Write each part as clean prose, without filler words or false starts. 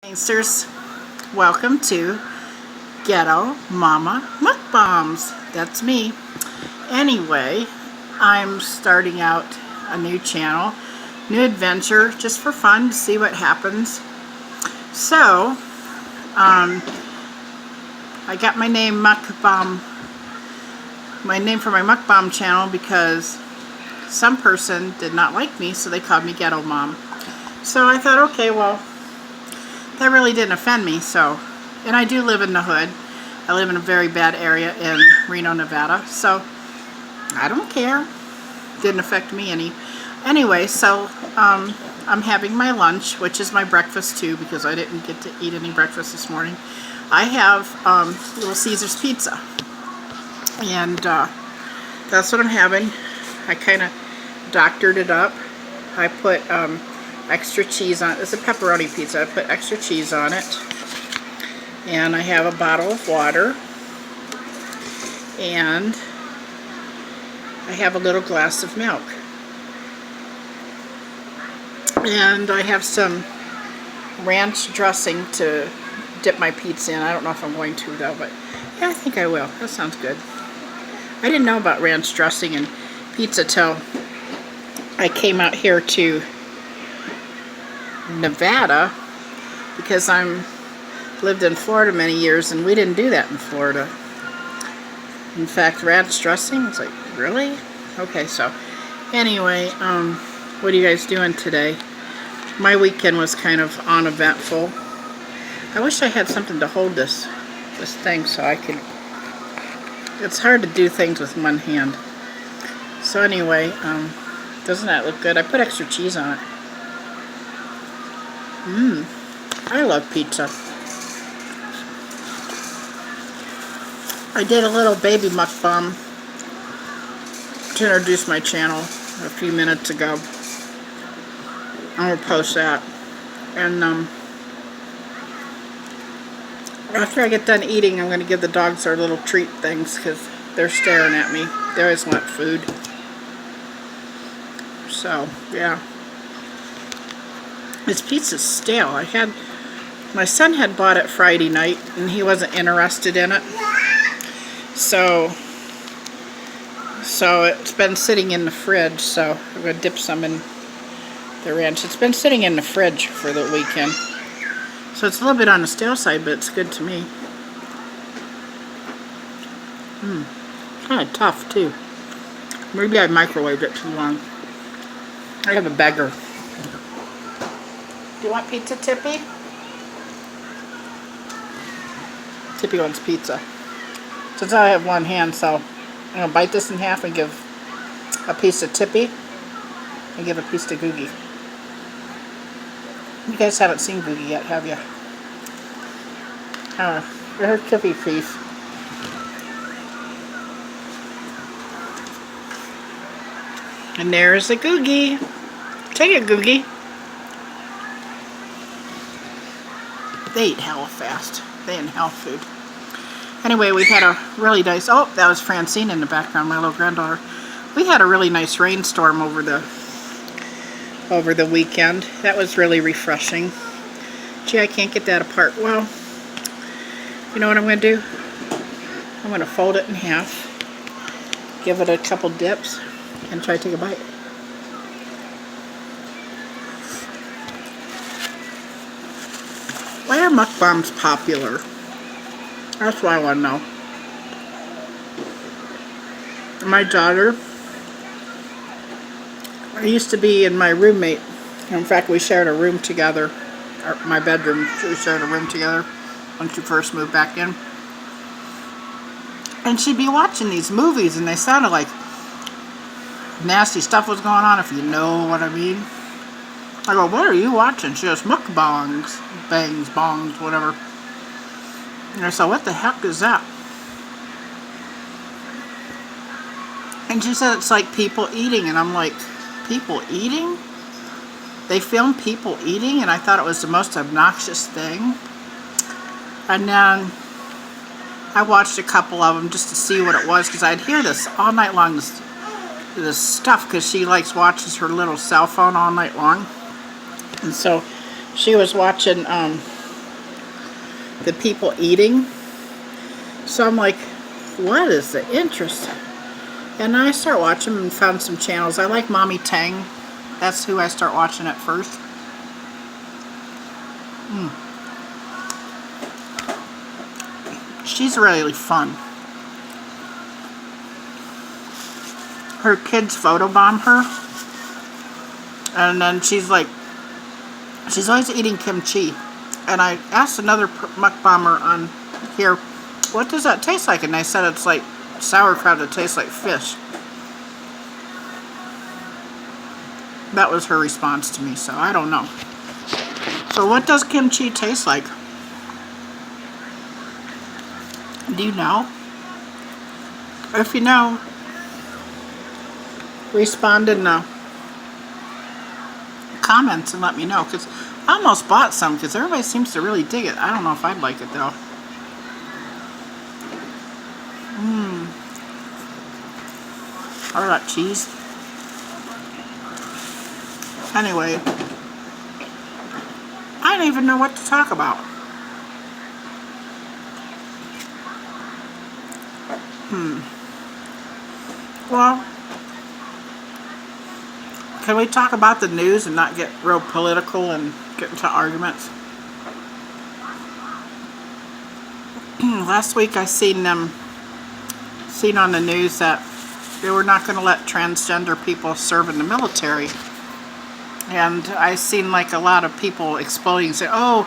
Gangsters, welcome to Ghetto Mama Mukbangs. That's me. Anyway, I'm starting out a new channel, new adventure, just for fun to see what happens. So, I got my name Mukbang, my name for my Mukbang channel because some person did not like me, so they called me Ghetto Mom. So I thought, okay, well, that really didn't offend me. So, and I do live in the hood. I live in a very bad area in Reno, Nevada. So I don't care. Didn't affect me any. Anyway, so I'm having my lunch, which is my breakfast too, because I didn't get to eat any breakfast this morning. I have Little Caesar's pizza, and that's what I'm having. I kind of doctored it up. I put extra cheese on it. It's a pepperoni pizza. I put extra cheese on it. And I have a bottle of water. And I have a little glass of milk. And I have some ranch dressing to dip my pizza in. I don't know if I'm going to though, but yeah, I think I will. That sounds good. I didn't know about ranch dressing and pizza till I came out here to Nevada, because lived in Florida many years and we didn't do that in Florida. In fact, ranch dressing, it's like, really? Okay, so anyway, what are you guys doing today? My weekend was kind of uneventful. I wish I had something to hold this thing so I could. It's hard to do things with one hand. So anyway, doesn't that look good? I put extra cheese on it. I love pizza. I did a little baby mukbang to introduce my channel a few minutes ago. I'm going to post that. And after I get done eating, I'm going to give the dogs their little treat things because they're staring at me. They always want food. So, yeah. This pizza's stale. My son had bought it Friday night and he wasn't interested in it. So it's been sitting in the fridge, so I'm going to dip some in the ranch. It's been sitting in the fridge for the weekend. So it's a little bit on the stale side, but it's good to me. Kind of tough too. Maybe I microwaved it too long. I have a beggar. Do you want pizza, Tippy? Tippy wants pizza. Since I have one hand, so I'm going to bite this in half and give a piece to Tippy and give a piece to Googie. You guys haven't seen Googie yet, have you? Here's Tippy piece. And there's the Googie. Take it, Googie. They eat hella fast. They inhale food. Anyway, we had a really nice, oh, that was Francine in the background, my little granddaughter. We had a really nice rainstorm over the weekend. That was really refreshing. Gee, I can't get that apart. Well, you know what I'm going to do? I'm going to fold it in half, give it a couple dips, and try to take a bite. Why are mukbangs popular? That's what I want to know. My daughter, I used to be in my roommate. In fact, we shared a room together. My bedroom, we shared a room together when she first moved back in. And she'd be watching these movies and they sounded like nasty stuff was going on, if you know what I mean. I go, what are you watching? She goes, mukbangs, bangs, bongs, whatever. And I said, what the heck is that? And she said it's like people eating. And I'm like, people eating? They film people eating? And I thought it was the most obnoxious thing. And then I watched a couple of them just to see what it was, because I'd hear this all night long, this stuff, because she watches her little cell phone all night long. And so she was watching the people eating. So I'm like, what is the interest? And I start watching and found some channels. I like Mommy Tang. That's who I start watching at first. She's really fun. Her kids photobomb her. And then she's always eating kimchi. And I asked another mukbangger on here, what does that taste like? And they said it's like sauerkraut that tastes like fish. That was her response to me, so I don't know. So what does kimchi taste like? Do you know? If you know, respond in the comments and let me know, because I almost bought some because everybody seems to really dig it. I don't know if I'd like it though. All that cheese. Anyway, I don't even know what to talk about. Well, can we talk about the news and not get real political and get into arguments? Last week I seen on the news that they were not going to let transgender people serve in the military. And I seen like a lot of people exploding and say, oh,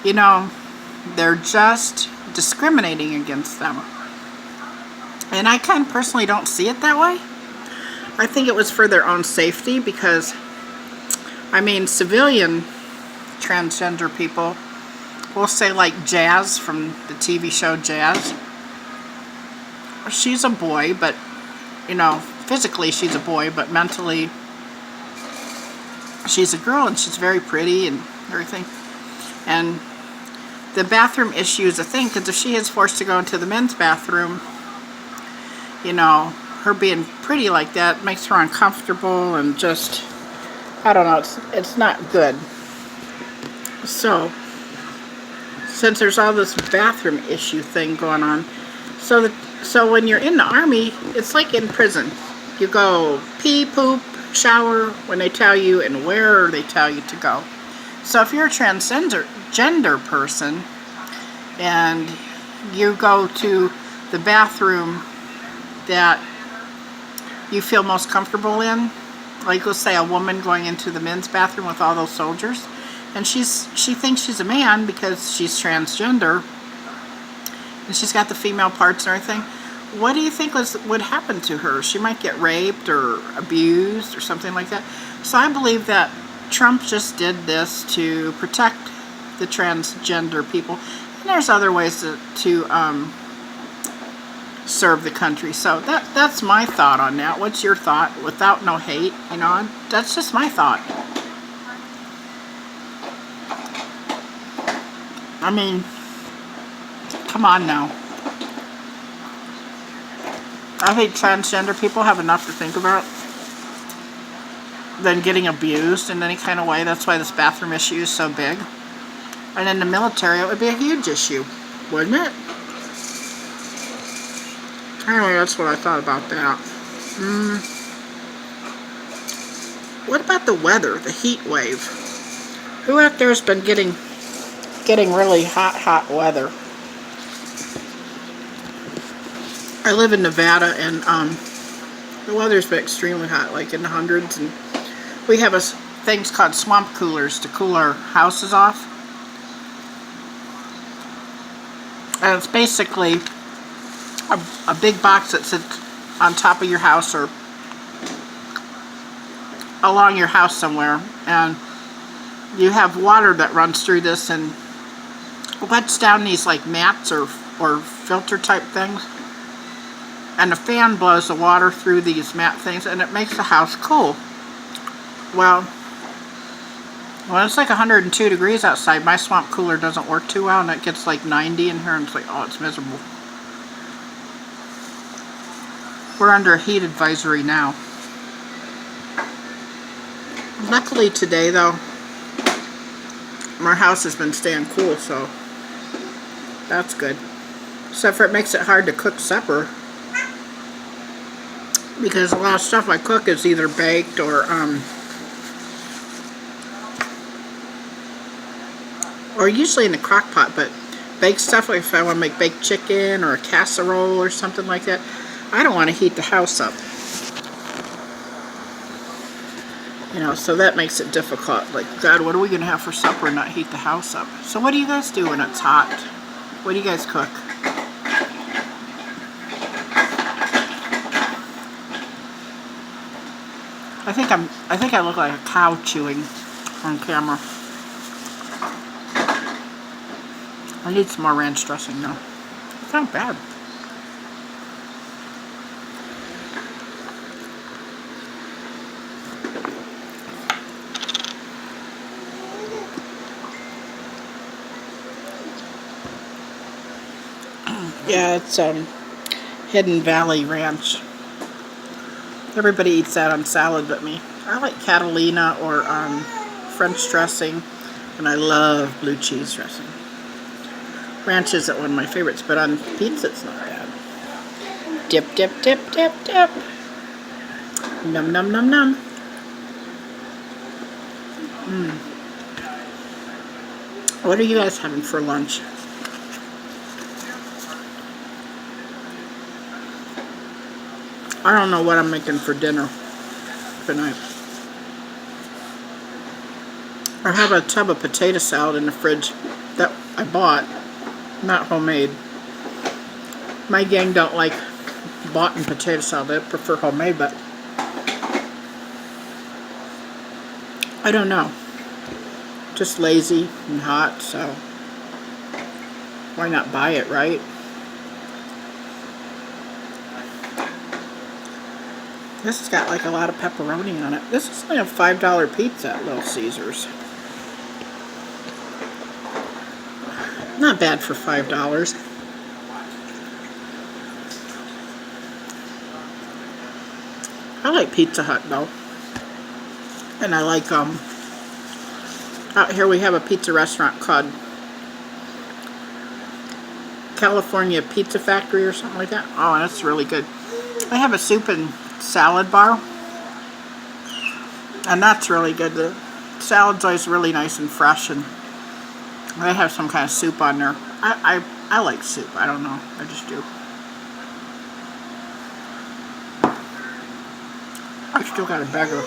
you know, they're just discriminating against them. And I kind of personally don't see it that way. I think it was for their own safety because, I mean, civilian transgender people, we'll say like Jazz from the TV show Jazz. She's a boy, but, you know, physically she's a boy, but mentally she's a girl, and she's very pretty and everything. And the bathroom issue is a thing, because if she is forced to go into the men's bathroom, you know, her being pretty like that makes her uncomfortable and just, I don't know, it's not good. So, since there's all this bathroom issue thing going on, so when you're in the Army, it's like in prison. You go pee, poop, shower when they tell you, and where they tell you to go. So if you're a transgender person and you go to the bathroom that you feel most comfortable in, like let's say a woman going into the men's bathroom with all those soldiers, and she thinks she's a man because she's transgender and she's got the female parts and everything, what do you think would happen to her? She might get raped or abused or something like that. So I believe that Trump just did this to protect the transgender people. And there's other ways to serve the country. So that's my thought on that. What's your thought? Without no hate, you know, that's just my thought. I mean, come on now. I think transgender people have enough to think about than getting abused in any kind of way. That's why this bathroom issue is so big. And in the military, it would be a huge issue, wouldn't it? Anyway, that's what I thought about that. What about the weather, the heat wave? Who out there has been getting really hot weather? I live in Nevada, and the weather's been extremely hot, like in the hundreds, and we have things called swamp coolers to cool our houses off. And it's basically a big box that sits on top of your house or along your house somewhere, and you have water that runs through this and lets down these like mats or filter type things. And the fan blows the water through these mat things, and it makes the house cool. Well, when it's like 102 degrees outside, my swamp cooler doesn't work too well, and it gets like 90 in here, and it's like, oh, it's miserable. We're under a heat advisory now. Luckily today, though, our house has been staying cool, so That's good. Except for it makes it hard to cook supper. Because a lot of stuff I cook is either baked or usually in the crock pot, but baked stuff, like if I want to make baked chicken or a casserole or something like that, I don't want to heat the house up. You know, so that makes it difficult. Like, God, what are we going to have for supper and not heat the house up? So what do you guys do when it's hot? What do you guys cook? I think I look like a cow chewing on camera. I need some more ranch dressing now. It's not bad. Yeah, it's Hidden Valley Ranch. Everybody eats that on salad but me. I like Catalina or French dressing, and I love blue cheese dressing. Ranch isn't one of my favorites, but on pizza it's not bad. Dip, dip, dip, dip, dip. Num, num, num, num. What are you guys having for lunch? I don't know what I'm making for dinner tonight. I have a tub of potato salad in the fridge that I bought, not homemade. My gang don't like bought and potato salad. They prefer homemade, but I don't know. Just lazy and hot, so why not buy it, right? This has got like a lot of pepperoni on it. This is like a $5 pizza at Little Caesars. Not bad for $5. I like Pizza Hut though. And I like out here we have a pizza restaurant called California Pizza Factory or something like that. Oh, and it's really good. They have a soup and salad bar, and that's really good. The salad's always really nice and fresh, and they have some kind of soup on there. I like soup. I don't know. I just do. I still got a beggar.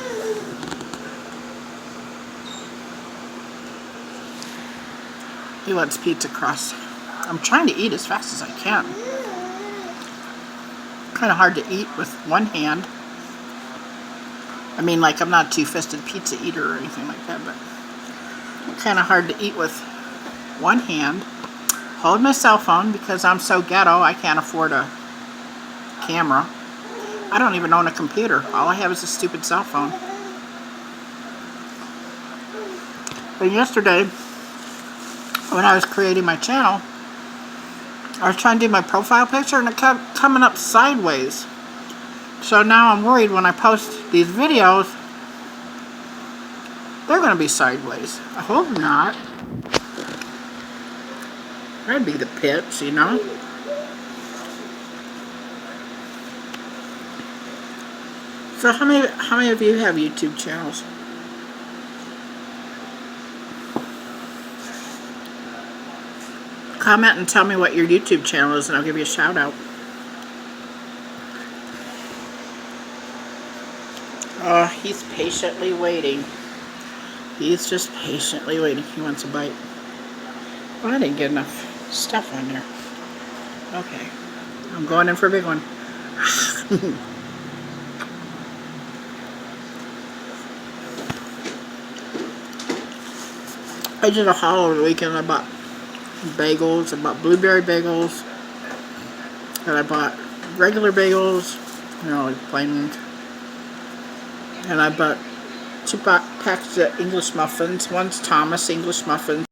He wants pizza crust. I'm trying to eat as fast as I can. Kind of hard to eat with one hand. I mean, like, I'm not a two-fisted pizza eater or anything like that, but kind of hard to eat with one hand. Hold my cell phone because I'm so ghetto I can't afford a camera. I don't even own a computer. All I have is a stupid cell phone. But yesterday, when I was creating my channel, I was trying to do my profile picture and it kept coming up sideways. So now I'm worried when I post these videos, they're going to be sideways. I hope not. That'd be the pits, you know. So how many of you have YouTube channels? Comment and tell me what your YouTube channel is and I'll give you a shout out. Oh, he's patiently waiting. He's just patiently waiting. He wants a bite. Well, I didn't get enough stuff on there. Okay. I'm going in for a big one. I did a haul over the weekend. I bought bagels. I bought blueberry bagels. And I bought regular bagels. You know, like plain ones. And I bought 2 packs of English muffins. One's Thomas English muffins.